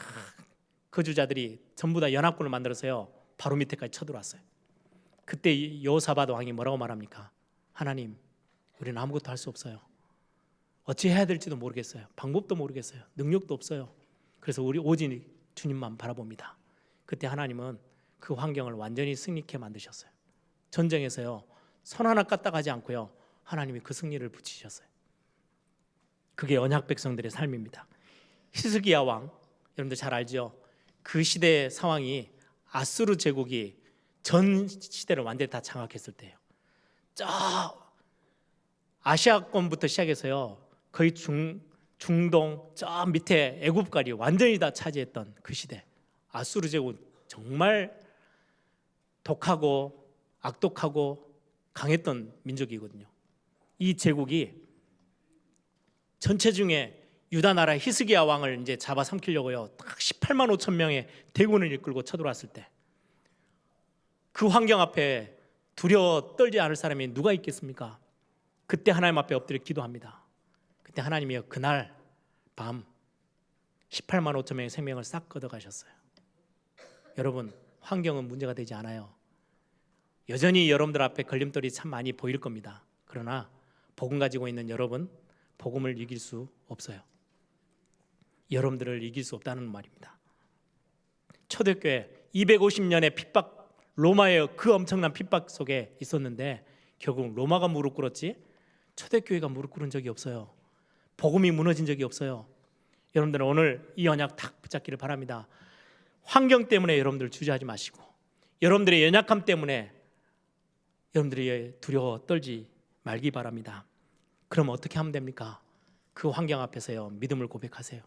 거주자들이 전부 다 연합군을 만들어서요 바로 밑에까지 쳐들어왔어요. 그때 여호사밧 왕이 뭐라고 말합니까? 하나님, 우리는 아무것도 할 수 없어요. 어찌 해야 될지도 모르겠어요. 방법도 모르겠어요. 능력도 없어요. 그래서 우리 오직 주님만 바라봅니다. 그때 하나님은 그 환경을 완전히 승리케 만드셨어요. 전쟁에서요 손 하나 까딱하지 않고요 하나님이 그 승리를 붙이셨어요. 그게 언약 백성들의 삶입니다. 히스기야 왕, 여러분들 잘 알죠? 그 시대의 상황이 아수르 제국이 전 시대를 완전히 다 장악했을 때예요. 저 아시아권부터 시작해서요 거의 중동 저 밑에 애굽까지 완전히 다 차지했던 그 시대, 아수르 제국 정말 독하고 악독하고 강했던 민족이거든요. 이 제국이 전체 중에 유다 나라 히스기야 왕을 이제 잡아삼키려고요 딱 18만 5천 명의 대군을 이끌고 쳐들어왔을 때 그 환경 앞에 두려워 떨지 않을 사람이 누가 있겠습니까? 그때 하나님 앞에 엎드려 기도합니다. 그때 하나님이요 그날 밤 18만 5천 명의 생명을 싹 걷어가셨어요. 여러분, 환경은 문제가 되지 않아요. 여전히 여러분들 앞에 걸림돌이 참 많이 보일 겁니다. 그러나 복음 가지고 있는 여러분, 복음을 이길 수 없어요. 여러분들을 이길 수 없다는 말입니다. 초대교회 250년의 핍박, 로마의 그 엄청난 핍박 속에 있었는데 결국 로마가 무릎 꿇었지 초대교회가 무릎 꿇은 적이 없어요. 복음이 무너진 적이 없어요. 여러분들은 오늘 이 언약 탁 붙잡기를 바랍니다. 환경 때문에 여러분들 주저하지 마시고, 여러분들의 연약함 때문에 여러분들이 두려워 떨지 말기 바랍니다. 그럼 어떻게 하면 됩니까? 그 환경 앞에서요, 믿음을 고백하세요.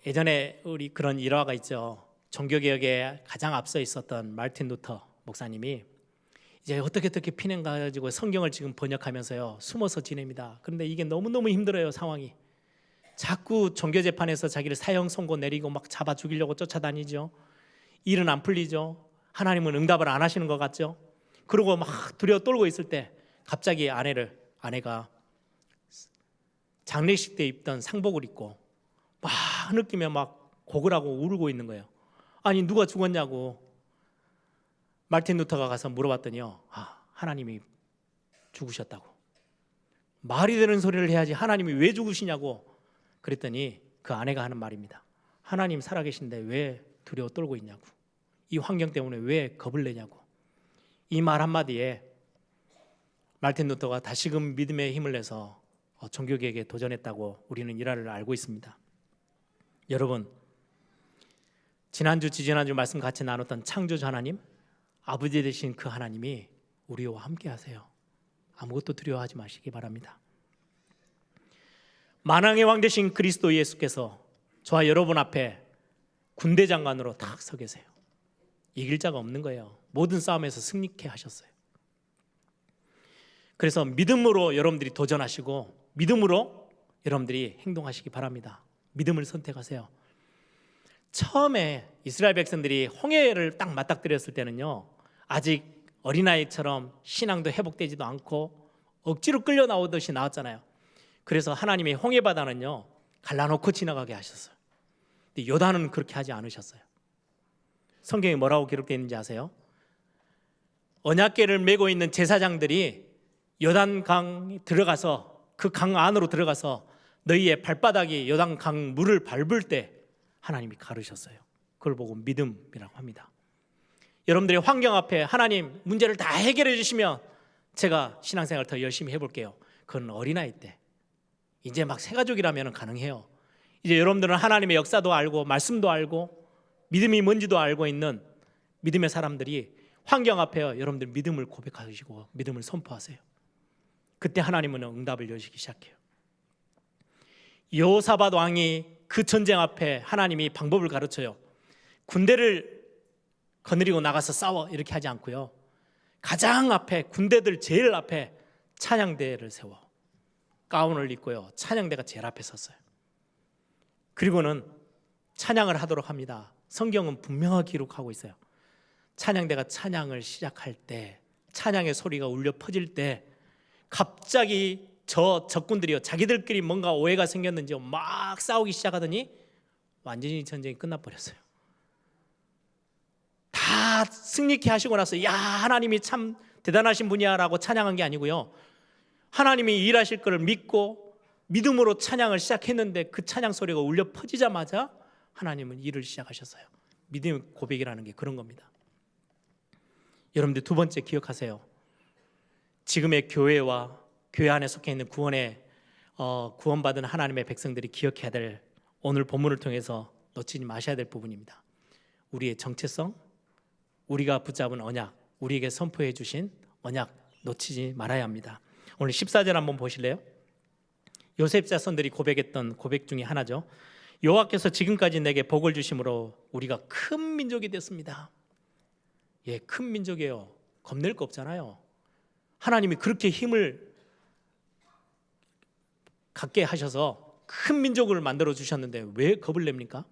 예전에 우리 그런 일화가 있죠. 종교개혁에 가장 앞서 있었던 마르틴 루터 목사님이 이제 어떻게 피난 가지고 성경을 지금 번역하면서요 숨어서 지냅니다. 그런데 이게 너무너무 힘들어요. 상황이 자꾸 종교재판에서 자기를 사형 선고 내리고 막 잡아 죽이려고 쫓아다니죠. 일은 안 풀리죠. 하나님은 응답을 안 하시는 것 같죠. 그러고 막 두려워 떨고 있을 때 갑자기 아내가 장례식 때 입던 상복을 입고 막 느끼며 막 고글하고 울고 있는 거예요. 아니 누가 죽었냐고 마르틴 루터가 가서 물어봤더니요, 하나님이 죽으셨다고. 말이 되는 소리를 해야지 하나님이 왜 죽으시냐고 그랬더니 그 아내가 하는 말입니다. 하나님 살아계신데 왜 두려워 떨고 있냐고, 이 환경 때문에 왜 겁을 내냐고. 이 말 한마디에 마르틴 루터가 다시금 믿음의 힘을 내서 종교개혁에 도전했다고 우리는 일화를 알고 있습니다. 여러분, 지난주 지지난주 말씀 같이 나눴던 창조주 하나님, 아버지 되신 그 하나님이 우리와 함께 하세요. 아무것도 두려워하지 마시기 바랍니다. 만왕의 왕 되신 그리스도 예수께서 저와 여러분 앞에 군대 장관으로 딱 서 계세요. 이길 자가 없는 거예요. 모든 싸움에서 승리케 하셨어요. 그래서 믿음으로 여러분들이 도전하시고 믿음으로 여러분들이 행동하시기 바랍니다. 믿음을 선택하세요. 처음에 이스라엘 백성들이 홍해를 딱 맞닥뜨렸을 때는요, 아직 어린아이처럼 신앙도 회복되지도 않고 억지로 끌려 나오듯이 나왔잖아요. 그래서 하나님이 홍해바다는요 갈라놓고 지나가게 하셨어요. 근데 요단은 그렇게 하지 않으셨어요. 성경에 뭐라고 기록되어 있는지 아세요? 언약궤를 메고 있는 제사장들이 요단강 들어가서 그 강 안으로 들어가서 너희의 발바닥이 요단강 물을 밟을 때 하나님이 가르셨어요. 그걸 보고 믿음이라고 합니다. 여러분들의 환경 앞에 하나님 문제를 다 해결해 주시면 제가 신앙생활 더 열심히 해볼게요. 그건 어린아이 때. 이제 막 새가족이라면 가능해요. 이제 여러분들은 하나님의 역사도 알고 말씀도 알고 믿음이 뭔지도 알고 있는 믿음의 사람들이 환경 앞에요, 여러분들 믿음을 고백하시고 믿음을 선포하세요. 그때 하나님은 응답을 여시기 시작해요. 여호사밧 왕이 그 전쟁 앞에 하나님이 방법을 가르쳐요. 군대를 거느리고 나가서 싸워 이렇게 하지 않고요, 가장 앞에, 군대들 제일 앞에 찬양대를 세워 가운을 입고요, 찬양대가 제일 앞에 섰어요. 그리고는 찬양을 하도록 합니다. 성경은 분명하게 기록하고 있어요. 찬양대가 찬양을 시작할 때, 찬양의 소리가 울려 퍼질 때 갑자기 저 적군들이요, 자기들끼리 뭔가 오해가 생겼는지 막 싸우기 시작하더니 완전히 전쟁이 끝나버렸어요. 다 승리케 하시고 나서 야 하나님이 참 대단하신 분이야 라고 찬양한 게 아니고요, 하나님이 일하실 것을 믿고 믿음으로 찬양을 시작했는데 그 찬양 소리가 울려 퍼지자마자 하나님은 일을 시작하셨어요. 믿음의 고백이라는 게 그런 겁니다. 여러분들 두 번째 기억하세요. 지금의 교회와 교회 안에 속해 있는 구원받은 하나님의 백성들이 기억해야 될, 오늘 본문을 통해서 놓치지 마셔야 될 부분입니다. 우리의 정체성, 우리가 붙잡은 언약, 우리에게 선포해 주신 언약 놓치지 말아야 합니다. 오늘 14절 한번 보실래요? 요셉 자손들이 고백했던 고백 중에 하나죠. 여호와께서 지금까지 내게 복을 주심으로 우리가 큰 민족이 됐습니다. 예, 큰 민족이에요. 겁낼 거 없잖아요. 하나님이 그렇게 힘을 갖게 하셔서 큰 민족을 만들어 주셨는데 왜 겁을 냅니까?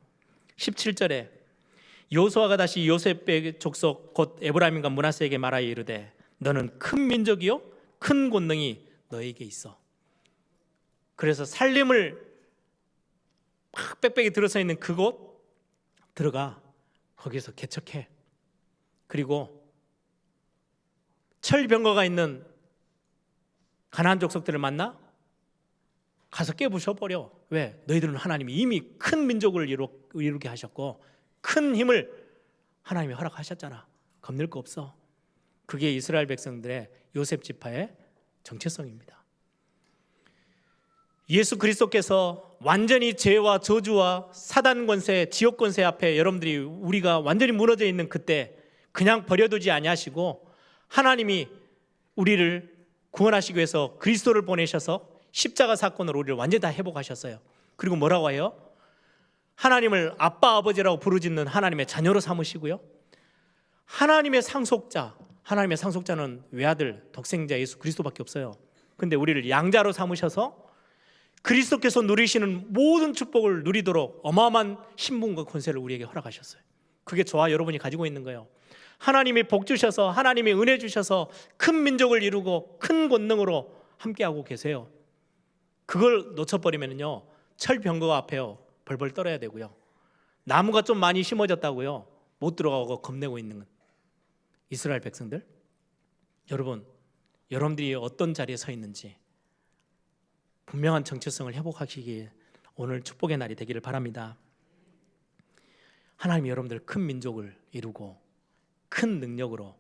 17절에 여호수아가 다시 요셉의 족속 곧 에브라임과 므낫세에게 말하여 이르되 너는 큰 민족이요 큰 권능이 너에게 있어. 그래서 살림을 막 빽빽이 들어서 있는 그곳 들어가 거기서 개척해. 그리고 철병거가 있는 가나안 족속들을 만나 가서 깨부셔버려. 왜? 너희들은 하나님이 이미 큰 민족을 이루게 하셨고 큰 힘을 하나님이 허락하셨잖아. 겁낼 거 없어. 그게 이스라엘 백성들의 요셉 지파의 정체성입니다. 예수 그리스도께서 완전히 죄와 저주와 사단 권세, 지옥 권세 앞에 여러분들이 우리가 완전히 무너져 있는 그때 그냥 버려두지 아니하시고 하나님이 우리를 구원하시기 위해서 그리스도를 보내셔서 십자가 사건으로 우리를 완전히 다 회복하셨어요. 그리고 뭐라고 해요? 하나님을 아빠 아버지라고 부르짖는 하나님의 자녀로 삼으시고요. 하나님의 상속자는 외아들 독생자 예수 그리스도밖에 없어요. 근데 우리를 양자로 삼으셔서 그리스도께서 누리시는 모든 축복을 누리도록 어마어마한 신분과 권세를 우리에게 허락하셨어요. 그게 저와 여러분이 가지고 있는 거예요. 하나님이 복 주셔서 하나님이 은혜 주셔서 큰 민족을 이루고 큰 권능으로 함께하고 계세요. 그걸 놓쳐버리면요 철병거 앞에요 벌벌 떨어야 되고요. 나무가 좀 많이 심어졌다고요 못 들어가고 겁내고 있는 이스라엘 백성들. 여러분, 여러분들이 어떤 자리에 서 있는지 분명한 정체성을 회복하시기 오늘 축복의 날이 되기를 바랍니다. 하나님이 여러분들 큰 민족을 이루고 큰 능력으로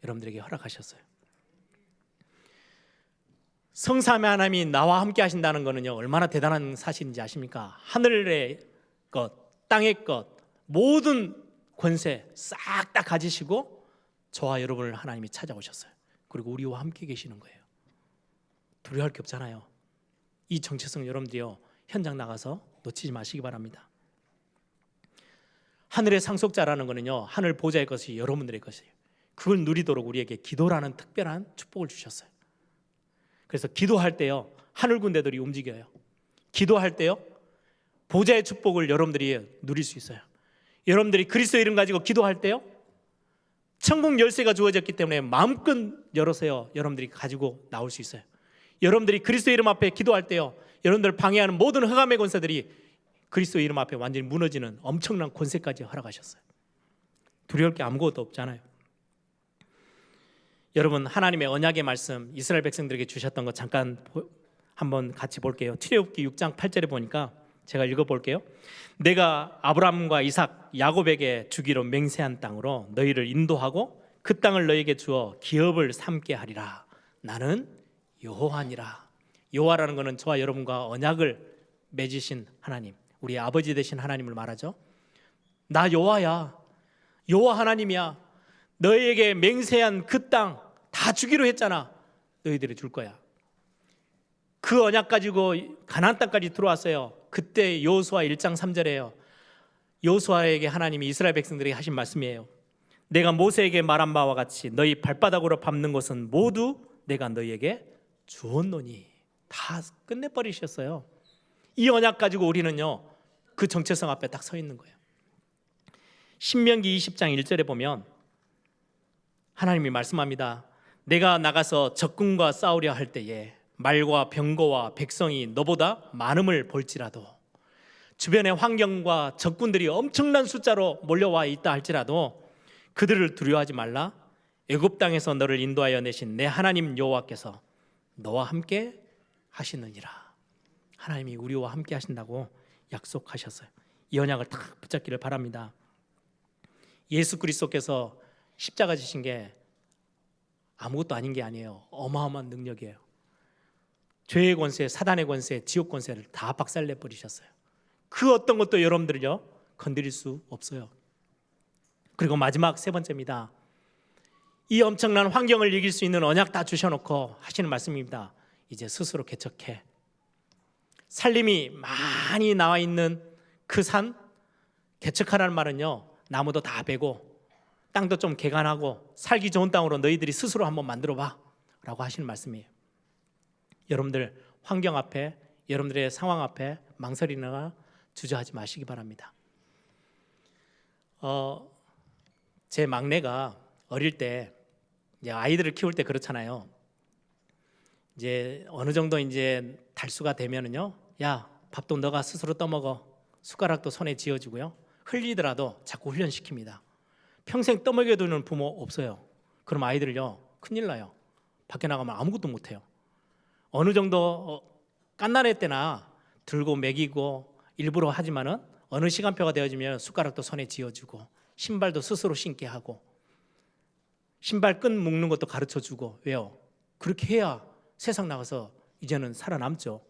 여러분들에게 허락하셨어요. 성삼위 하나님이 나와 함께 하신다는 것은요 얼마나 대단한 사실인지 아십니까? 하늘의 것, 땅의 것, 모든 권세 싹 다 가지시고 저와 여러분을 하나님이 찾아오셨어요. 그리고 우리와 함께 계시는 거예요. 두려워할 게 없잖아요. 이 정체성 여러분들이요 현장 나가서 놓치지 마시기 바랍니다. 하늘의 상속자라는 것은요 하늘 보좌의 것이 여러분들의 것이에요. 그걸 누리도록 우리에게 기도라는 특별한 축복을 주셨어요. 그래서 기도할 때요 하늘 군대들이 움직여요. 기도할 때요 보좌의 축복을 여러분들이 누릴 수 있어요. 여러분들이 그리스도 이름 가지고 기도할 때요 천국 열쇠가 주어졌기 때문에 마음껏 열어서요 여러분들이 가지고 나올 수 있어요. 여러분들이 그리스도 이름 앞에 기도할 때요 여러분들 방해하는 모든 흑암의 권세들이 그리스도 이름 앞에 완전히 무너지는 엄청난 권세까지 허락하셨어요. 두려울 게 아무것도 없잖아요. 여러분, 하나님의 언약의 말씀 이스라엘 백성들에게 주셨던 거 잠깐 한번 같이 볼게요. 출애굽기 6장 8절에 보니까 제가 읽어볼게요. 내가 아브라함과 이삭, 야곱에게 주기로 맹세한 땅으로 너희를 인도하고 그 땅을 너희에게 주어 기업을 삼게 하리라. 나는 여호와니라. 여호와라는 것은 저와 여러분과 언약을 맺으신 하나님, 우리 아버지 되신 하나님을 말하죠. 나 여호와야, 여호와 하나님이야. 너희에게 맹세한 그 땅 다 주기로 했잖아. 너희들이 줄 거야. 그 언약 가지고 가나안 땅까지 들어왔어요. 그때 여호수아 1장 3절에요. 여호수아에게 하나님이 이스라엘 백성들에게 하신 말씀이에요. 내가 모세에게 말한 바와 같이 너희 발바닥으로 밟는 것은 모두 내가 너희에게 주었노니. 다 끝내버리셨어요. 이 언약 가지고 우리는요 그 정체성 앞에 딱 서 있는 거예요. 신명기 20장 1절에 보면 하나님이 말씀합니다. 내가 나가서 적군과 싸우려 할 때에 말과 병거와 백성이 너보다 많음을 볼지라도, 주변의 환경과 적군들이 엄청난 숫자로 몰려와 있다 할지라도 그들을 두려워하지 말라. 애굽 땅에서 너를 인도하여 내신 내 하나님 여호와께서 너와 함께 하시느니라. 하나님이 우리와 함께 하신다고 약속하셨어요. 이 언약을 딱 붙잡기를 바랍니다. 예수 그리스도께서 십자가 지신 게 아무것도 아닌 게 아니에요. 어마어마한 능력이에요. 죄의 권세, 사단의 권세, 지옥 권세를 다 박살내 버리셨어요. 그 어떤 것도 여러분들을요 건드릴 수 없어요. 그리고 마지막 세 번째입니다. 이 엄청난 환경을 이길 수 있는 언약 다 주셔놓고 하시는 말씀입니다. 이제 스스로 개척해. 살림이 많이 나와 있는 그 산 개척하라는 말은요 나무도 다 베고 땅도 좀 개간하고 살기 좋은 땅으로 너희들이 스스로 한번 만들어봐 라고 하시는 말씀이에요. 여러분들 환경 앞에, 여러분들의 상황 앞에 망설이거나 주저하지 마시기 바랍니다. 제 막내가 어릴 때 이제 아이들을 키울 때 그렇잖아요. 이제 어느 정도 이제 달수가 되면은요, 야 밥도 너가 스스로 떠먹어. 숟가락도 손에 쥐어주고요. 흘리더라도 자꾸 훈련시킵니다. 평생 떠먹여두는 부모 없어요. 그럼 아이들을요 큰일 나요. 밖에 나가면 아무것도 못해요. 어느 정도 깐난할 때나 들고 먹이고 일부러 하지만은 어느 시간표가 되어지면 숟가락도 손에 쥐어주고 신발도 스스로 신게 하고 신발 끈 묶는 것도 가르쳐주고. 왜요? 그렇게 해야 세상 나가서 이제는 살아남죠.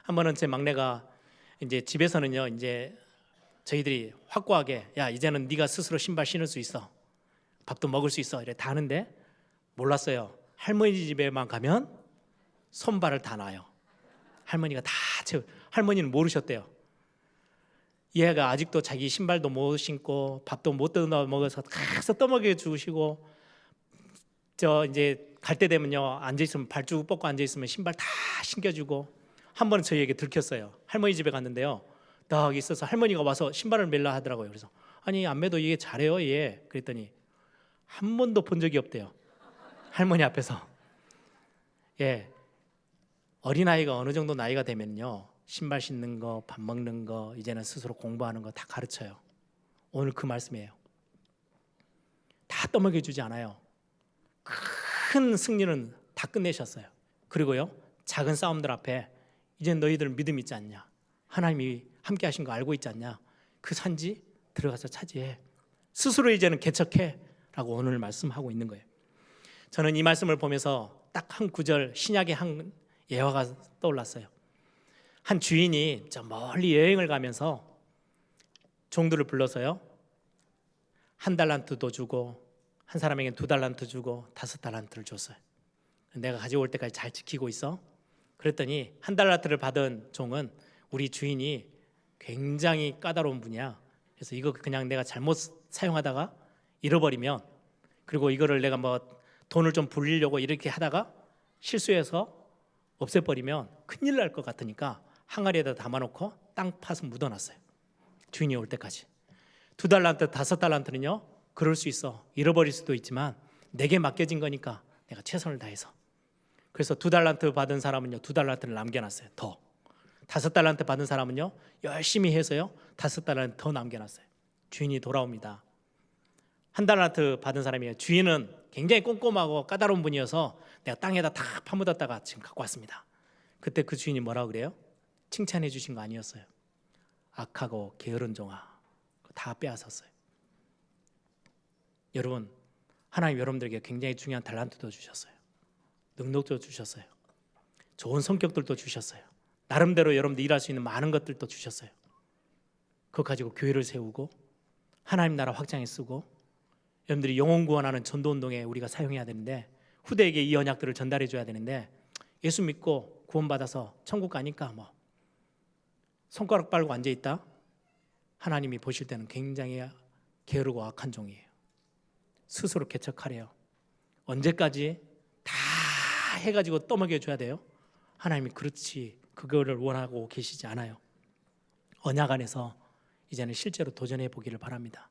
한 번은 제 막내가 이제 집에서는요, 이제 저희들이 확고하게 야 이제는 네가 스스로 신발 신을 수 있어, 밥도 먹을 수 있어 이래 다 하는데 몰랐어요. 할머니 집에만 가면 손발을 다 놔요. 할머니가 다 할머니는 모르셨대요. 얘가 아직도 자기 신발도 못 신고 밥도 못 뜯어 먹어서 가서 떠먹여 주시고, 저 이제 갈 때 되면요 앉아 있으면 발 쭉 뻗고 앉아 있으면 신발 다 신겨주고. 한 번은 저희에게 들켰어요. 할머니 집에 갔는데요, 딱 있어서 할머니가 와서 신발을 멜라 하더라고요. 그래서 아니 안 매도 이게 잘해요 얘. 그랬더니 한 번도 본 적이 없대요, 할머니 앞에서. 예, 어린아이가 어느 정도 나이가 되면요 신발 신는 거, 밥 먹는 거, 이제는 스스로 공부하는 거 다 가르쳐요. 오늘 그 말씀이에요. 다 떠먹여주지 않아요. 큰 승리는 다 끝내셨어요. 그리고요 작은 싸움들 앞에 이제 너희들 믿음 있지 않냐, 하나님이 함께 하신 거 알고 있지 않냐, 그 산지 들어가서 차지해, 스스로 이제는 개척해 라고 오늘 말씀하고 있는 거예요. 저는 이 말씀을 보면서 딱 한 구절, 신약의 한 예화가 떠올랐어요. 한 주인이 저 멀리 여행을 가면서 종들을 불러서요 1달란트도 주고 한 사람에게 2달란트 주고 5달란트를 줬어요. 내가 가져올 때까지 잘 지키고 있어. 그랬더니 1달란트를 받은 종은 우리 주인이 굉장히 까다로운 분이야. 그래서 이거 그냥 내가 잘못 사용하다가 잃어버리면, 그리고 이거를 내가 뭐 돈을 좀 불리려고 이렇게 하다가 실수해서 없애버리면 큰일 날 것 같으니까 항아리에다 담아놓고 땅 파서 묻어놨어요, 주인이 올 때까지. 2달란트, 5달란트는요 그럴 수 있어, 잃어버릴 수도 있지만 내게 맡겨진 거니까 내가 최선을 다해서. 그래서 2달란트 받은 사람은요 2달란트를 남겨놨어요. 더 5달란트 받은 사람은요 열심히 해서요 5달란트 더 남겨놨어요. 주인이 돌아옵니다. 1달란트 받은 사람이에요. 주인은 굉장히 꼼꼼하고 까다로운 분이어서 내가 땅에다 다 파묻었다가 지금 갖고 왔습니다. 그때 그 주인이 뭐라고 그래요? 칭찬해 주신 거 아니었어요. 악하고 게으른 종아, 다 빼앗았어요. 여러분, 하나님 여러분들에게 굉장히 중요한 달란트도 주셨어요. 능력도 주셨어요. 좋은 성격들도 주셨어요. 나름대로 여러분들 일할 수 있는 많은 것들도 주셨어요. 그거 가지고 교회를 세우고 하나님 나라 확장에 쓰고 여러분들이 영혼 구원하는 전도운동에 우리가 사용해야 되는데, 후대에게 이 언약들을 전달해 줘야 되는데, 예수 믿고 구원받아서 천국 가니까 뭐 손가락 빨고 앉아있다? 하나님이 보실 때는 굉장히 게으르고 악한 종이에요. 스스로 개척하래요. 언제까지 다 해가지고 떠먹여줘야 돼요? 하나님이 그렇지 그거를 원하고 계시지 않아요. 언약 안에서 이제는 실제로 도전해 보기를 바랍니다.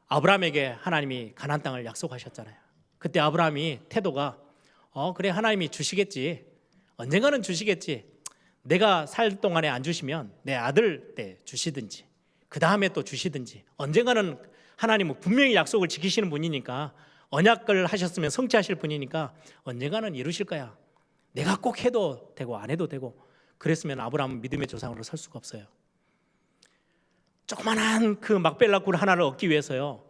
아브라함에게 하나님이 가나안 땅을 약속하셨잖아요. 그때 아브라함이 태도가 그래 하나님이 주시겠지, 언젠가는 주시겠지, 내가 살 동안에 안 주시면 내 아들 때 주시든지 그 다음에 또 주시든지, 언젠가는 하나님은 분명히 약속을 지키시는 분이니까, 언약을 하셨으면 성취하실 분이니까 언젠가는 이루실 거야. 내가 꼭 해도 되고 안 해도 되고. 그랬으면 아브라함은 믿음의 조상으로 설 수가 없어요. 조그만한 그 막벨라 굴 하나를 얻기 위해서요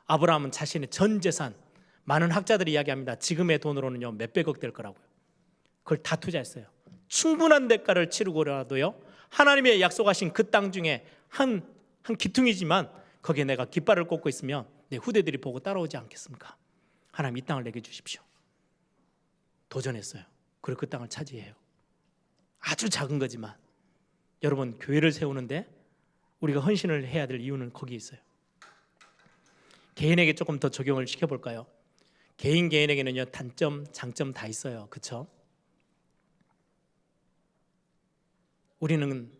아브라함은 자신의 전 재산, 많은 학자들이 이야기합니다. 지금의 돈으로는요 몇백억 될 거라고요. 그걸 다 투자했어요. 충분한 대가를 치르고라도요 하나님의 약속하신 그 땅 중에 한 기퉁이지만 거기에 내가 깃발을 꽂고 있으면 내 후대들이 보고 따라오지 않겠습니까? 하나님 이 땅을 내게 주십시오. 도전했어요. 그리고 그 땅을 차지해요. 아주 작은 거지만 여러분, 교회를 세우는데 우리가 헌신을 해야 될 이유는 거기에 있어요. 개인에게 조금 더 적용을 시켜볼까요? 개인에게는요 단점, 장점 다 있어요. 그렇죠? 우리는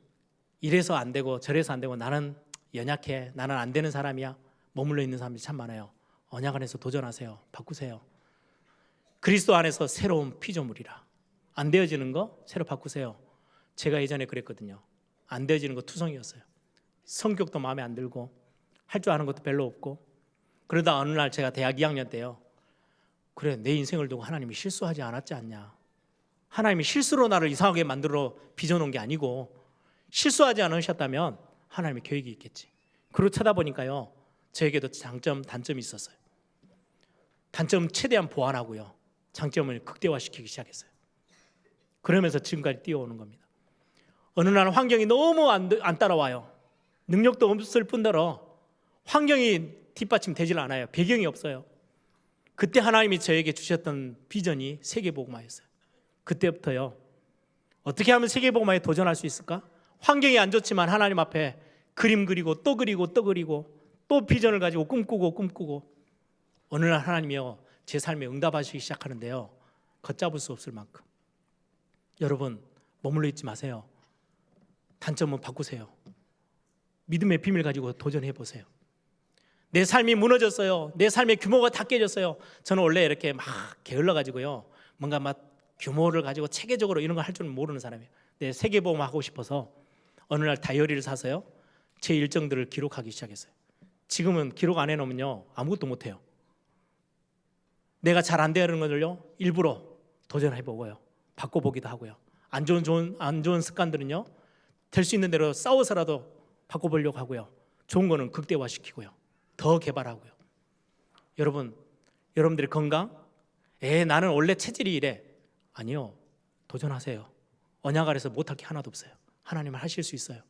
이래서 안 되고 저래서 안 되고 나는 연약해, 나는 안 되는 사람이야, 머물러 있는 사람들이 참 많아요. 언약 안에서 도전하세요. 바꾸세요. 그리스도 안에서 새로운 피조물이라. 안 되어지는 거 새로 바꾸세요. 제가 예전에 그랬거든요. 안 되어지는 거 투성이었어요. 성격도 마음에 안 들고 할 줄 아는 것도 별로 없고. 그러다 어느 날 제가 대학 2학년 때요, 그래 내 인생을 두고 하나님이 실수하지 않았지 않냐, 하나님이 실수로 나를 이상하게 만들어 빚어놓은 게 아니고 실수하지 않으셨다면 하나님의 계획이 있겠지. 그리고 쳐다보니까요, 저에게도 장점, 단점이 있었어요. 단점 최대한 보완하고요, 장점을 극대화시키기 시작했어요. 그러면서 지금까지 뛰어오는 겁니다. 어느 날 환경이 너무 안 따라와요. 능력도 없을 뿐더러 환경이 뒷받침되질 않아요. 배경이 없어요. 그때 하나님이 저에게 주셨던 비전이 세계복음화였어요. 그때부터요, 어떻게 하면 세계복음화에 도전할 수 있을까? 환경이 안 좋지만 하나님 앞에 그림 그리고 또 그리고 또 그리고 또 비전을 가지고 꿈꾸고 어느 날 하나님이요, 제 삶에 응답하시기 시작하는데요, 걷잡을 수 없을 만큼. 여러분, 머물러 있지 마세요. 단점은 바꾸세요. 믿음의 비밀 가지고 도전해 보세요. 내 삶이 무너졌어요. 내 삶의 규모가 다 깨졌어요. 저는 원래 이렇게 막 게을러 가지고요, 뭔가 막 규모를 가지고 체계적으로 이런 걸 할 줄은 모르는 사람이에요. 내 세계보험 하고 싶어서 어느 날 다이어리를 사서요, 제 일정들을 기록하기 시작했어요. 지금은 기록 안 해놓으면요, 아무것도 못해요. 내가 잘 안 되는 것을요, 일부러 도전해보고요, 바꿔보기도 하고요. 안 좋은 습관들은요, 될 수 있는 대로 싸워서라도 바꿔보려고 하고요. 좋은 거는 극대화시키고요, 더 개발하고요. 여러분, 여러분들의 건강, 나는 원래 체질이 이래. 아니요, 도전하세요. 언약 아래서 못할 게 하나도 없어요. 하나님은 하실 수 있어요.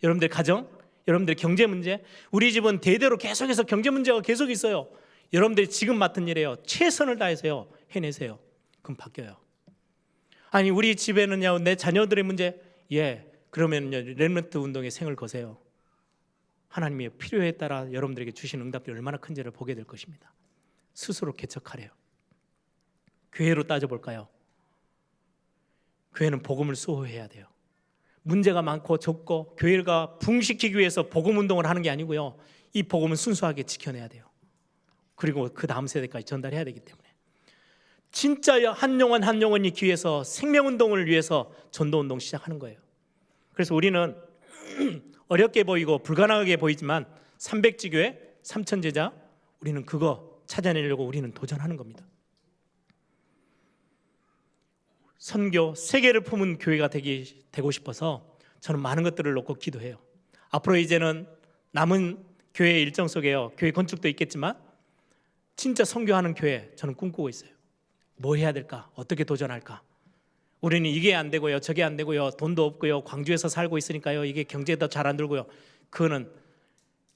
여러분들 가정, 여러분들 경제 문제, 우리 집은 대대로 계속해서 경제 문제가 계속 있어요. 여러분들이 지금 맡은 일에요, 최선을 다해서요, 해내세요. 그럼 바뀌어요. 아니, 우리 집에는요, 내 자녀들의 문제, 그러면요, 렘넌트 운동의 생을 거세요. 하나님이 필요에 따라 여러분들에게 주신 응답들이 얼마나 큰지를 보게 될 것입니다. 스스로 개척하래요. 교회로 따져볼까요? 교회는 복음을 수호해야 돼요. 문제가 많고 좁고 교회가 붕시키기 위해서 복음 운동을 하는 게 아니고요, 이 복음은 순수하게 지켜내야 돼요. 그리고 그 다음 세대까지 전달해야 되기 때문에 진짜 한 영혼이 기회해서 생명운동을 위해서 전도운동 시작하는 거예요. 그래서 우리는 어렵게 보이고 불가능하게 보이지만 300지교회 3000제자, 우리는 그거 찾아내려고 우리는 도전하는 겁니다. 선교, 세계를 품은 교회가 되고 싶어서 저는 많은 것들을 놓고 기도해요. 앞으로 이제는 남은 교회의 일정 속에요, 교회 건축도 있겠지만 진짜 선교하는 교회 저는 꿈꾸고 있어요. 뭐 해야 될까? 어떻게 도전할까? 우리는 이게 안 되고요, 저게 안 되고요, 돈도 없고요, 광주에서 살고 있으니까요, 이게 경제도 잘 안 들고요. 그거는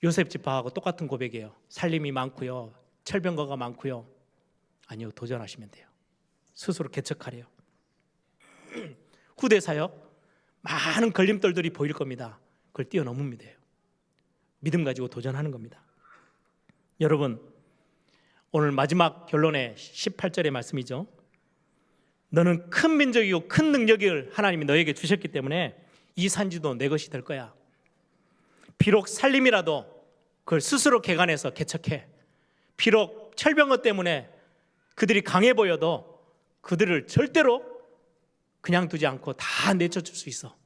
요셉 지파하고 똑같은 고백이에요. 살림이 많고요, 철병거가 많고요. 아니요, 도전하시면 돼요. 스스로 개척하래요. 후대 사역, 많은 걸림돌들이 보일 겁니다. 그걸 뛰어넘으면 돼요. 믿음 가지고 도전하는 겁니다. 여러분, 오늘 마지막 결론의 18절의 말씀이죠. 너는 큰 민족이고 큰 능력을 하나님이 너에게 주셨기 때문에 이 산지도 내 것이 될 거야. 비록 살림이라도 그걸 스스로 개간해서 개척해. 비록 철병거 때문에 그들이 강해 보여도 그들을 절대로 그냥 두지 않고 다 내쳐줄 수 있어.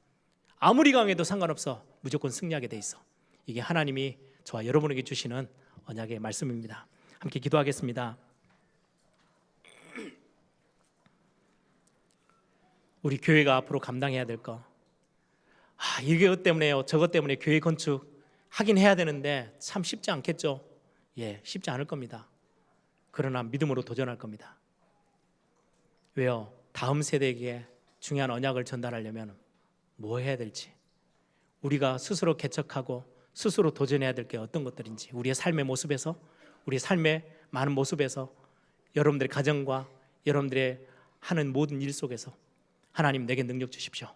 아무리 강해도 상관없어. 무조건 승리하게 돼 있어. 이게 하나님이 저와 여러분에게 주시는 언약의 말씀입니다. 함께 기도하겠습니다. 우리 교회가 앞으로 감당해야 될 거, 이것 때문에요, 저것 때문에 교회 건축 하긴 해야 되는데 참 쉽지 않겠죠. 쉽지 않을 겁니다. 그러나 믿음으로 도전할 겁니다. 왜요? 다음 세대에게 중요한 언약을 전달하려면 뭐 해야 될지, 우리가 스스로 개척하고 스스로 도전해야 될 게 어떤 것들인지, 우리의 삶의 모습에서, 우리 삶의 많은 모습에서, 여러분들의 가정과 여러분들의 하는 모든 일 속에서 하나님 내게 능력 주십시오.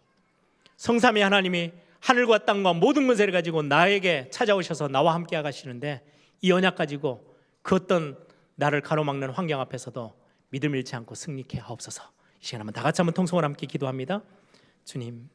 성삼위 하나님이 하늘과 땅과 모든 권세를 가지고 나에게 찾아오셔서 나와 함께 하시는데, 이 언약 가지고 그 어떤 나를 가로막는 환경 앞에서도 믿음 잃지 않고 승리케 하옵소서. 이 시간 한번 다 같이 한번 통성을 함께 기도합니다. 주님,